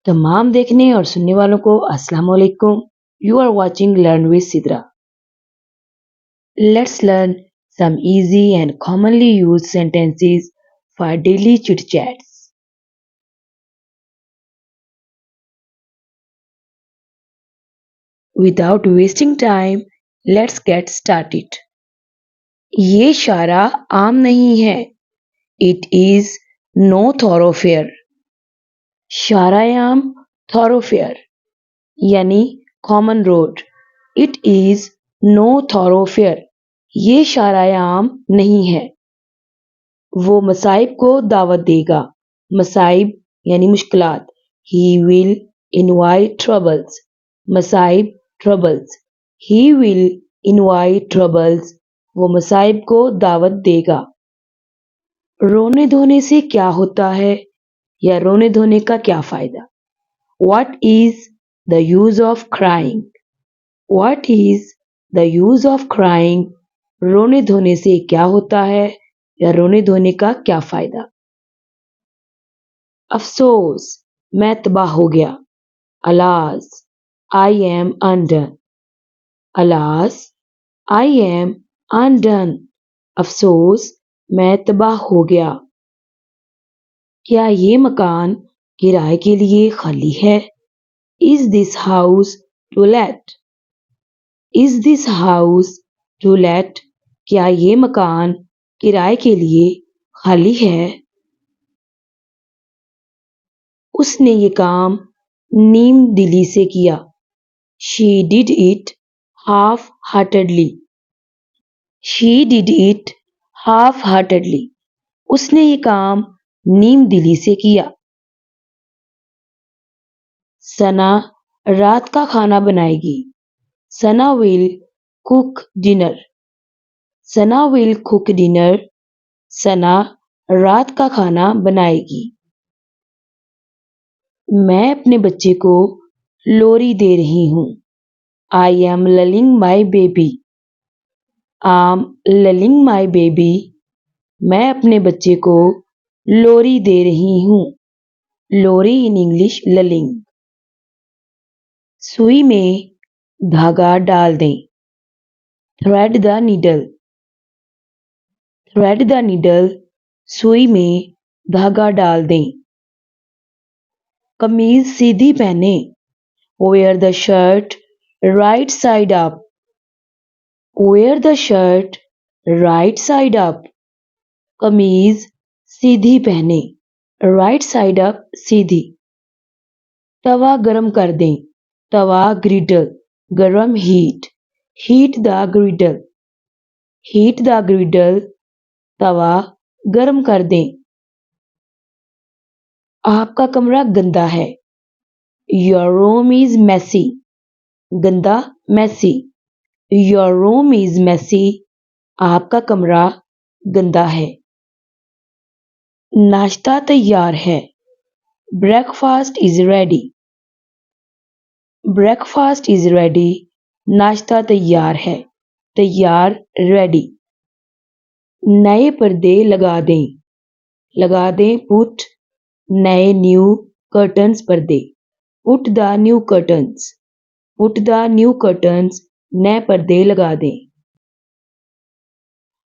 तमाम देखने और सुनने वालों को अस्सलाम वालेकुम। You are watching learn with Sidra. Let's learn some easy and commonly used sentences for daily chit chats. Without wasting time, let's get started. ये शारा आम नहीं है. It is no thoroughfare. शारायाम thoroughfare यानी common road. It is no thoroughfare. ये शारायाम नहीं है. वो मसाइब को दावत देगा. मसाइब यानी मुश्किलात. He will invite troubles. मसाइब troubles. He will invite troubles. वो मसाइब को दावत देगा. रोने धोने से क्या होता है या रोने धोने का क्या फायदा? What is the use of crying? What is the use of crying? रोने धोने से क्या होता है या रोने धोने का क्या फायदा? अफसोस, मैं तबाह हो गया. Alas, I am undone. Alas, I am undone. अफसोस, मैं तबाह हो गया. क्या ये मकान किराए के लिए खाली है? Is this house to let? Is this house to let? क्या ये मकान किराए के लिए खाली है? उसने ये काम नीम दिली से किया. She did it half-heartedly. She did it half-heartedly. उसने ये काम नीम दिली से किया. सना रात का खाना बनाएगी. सना will cook dinner. Sana will cook dinner. सना रात का खाना बनाएगी. मैं अपने बच्चे को लोरी दे रही हूँ. I am lulling my baby. I am lulling my baby. मैं अपने बच्चे को लोरी दे रही हूँ. लोरी in English lulling. सुई में धागा डाल दें. Thread the needle. Thread the needle. सुई में धागा डाल दें. कमीज सीधी पहने. Wear the shirt right side up. Wear the shirt right side up. कमीज सीधी पहने. Right side up सीधी. तवा गरम कर दें. तवा griddle. गरम heat. Heat the griddle. Heat the griddle. तवा गरम कर दें. आपका कमरा गंदा है. Your room is messy. गंदा messy. Your room is messy. आपका कमरा गंदा है. नाश्ता तैयार है. Breakfast is ready. Breakfast is ready. नाश्ता तैयार है. तैयार ready. नए पर्दे लगा दें. लगा दें put. नए new curtains पर्दे. Put the new curtains. Put the new curtains. नए पर्दे लगा दें.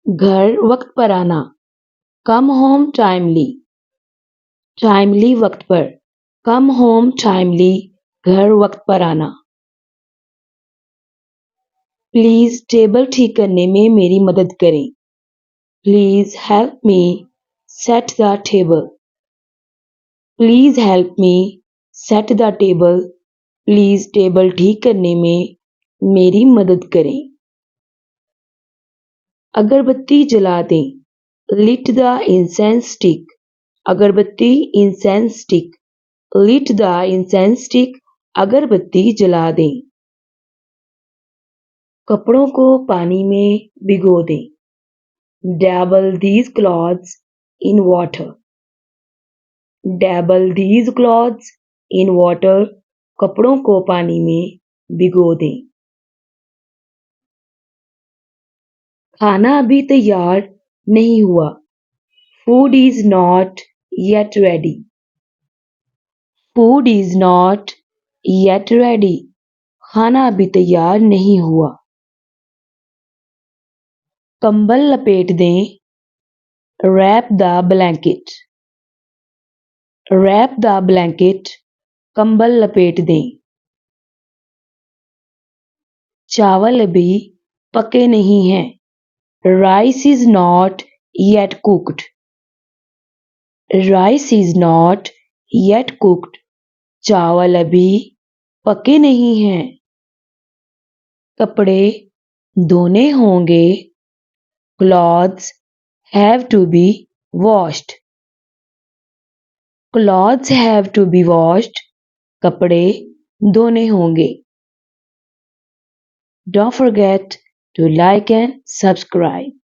घर वक्त पर आना. Come home timely. Timely वक्त पर. Come home timely. घर वक्त पर आना. प्लीज टेबल ठीक करने में मेरी मदद करें. Please help me set the table. Please help me set the table. Please table ठीक करने में मेरी मदद करें. अगरबत्ती जला दें. Lit the incense stick. अगरबत्ती incense stick. Lit the incense stick. अगरबत्ती जला दें. कपड़ों को पानी में भिगो दें. Dabble these clothes in water. Dabble these clothes in water. कपड़ों को पानी में भिगो दें. खाना अभी तैयार नहीं हुआ. Food is not yet ready. Food is not yet ready. खाना अभी तैयार नहीं हुआ। कंबल लपेट दें। Wrap the blanket. Wrap the blanket. कंबल लपेट दें। चावल अभी पके नहीं हैं। Rice is not yet cooked. Rice is not yet cooked. चावल अभी पके नहीं हैं। कपड़े धोने होंगे। Clothes have to be washed. Clothes have to be washed. कपड़े धोने होंगे। Don't forget to like and subscribe.